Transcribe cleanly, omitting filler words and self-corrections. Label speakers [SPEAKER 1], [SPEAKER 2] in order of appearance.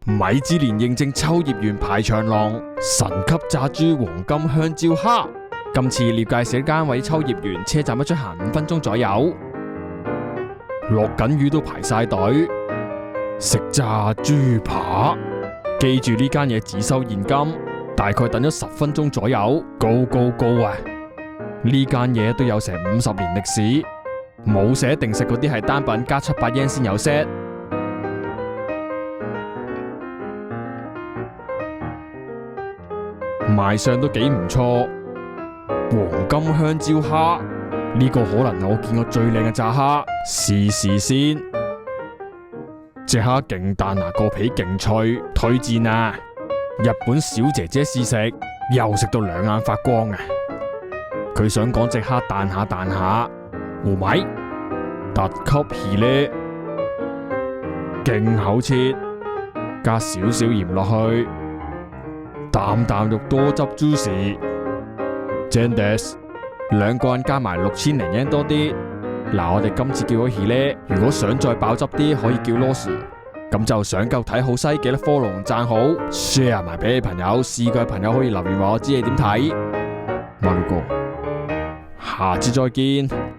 [SPEAKER 1] 米芝蓮認證秋葉原排長龍，神級炸豬黃金香蕉蝦。今次列介紹間位秋葉原車站一出行5分鐘左右，落緊雨都排晒隊，食炸豬扒。記住呢間嘢只收現金，大概等咗10分鐘左右。Go 啊！呢間嘢都有成50年歷史，冇寫定食嗰啲係單品加700 yen 先有 set。賣相都幾唔錯，黃金香蕉蝦呢個可能係我見過最靚嘅炸蝦，試先。隻蝦勁彈牙，個皮勁脆，推薦啊！日本小姐姐試食，又食到兩眼發光啊！佢想講隻蝦彈下，胡米特級魚呢，勁厚切，加少鹽落去。啖肉多汁 juicy， 正 des， 兩個人加埋6000零 yen 多啲。嗱，我哋今次叫咗魚呢，如果想再爆汁啲，可以叫 loss。咁就想夠睇好西，記得 follow 同讚好 ，share 埋俾你朋友。試過嘅朋友可以留言話我知你點睇。馬路哥，下次再見。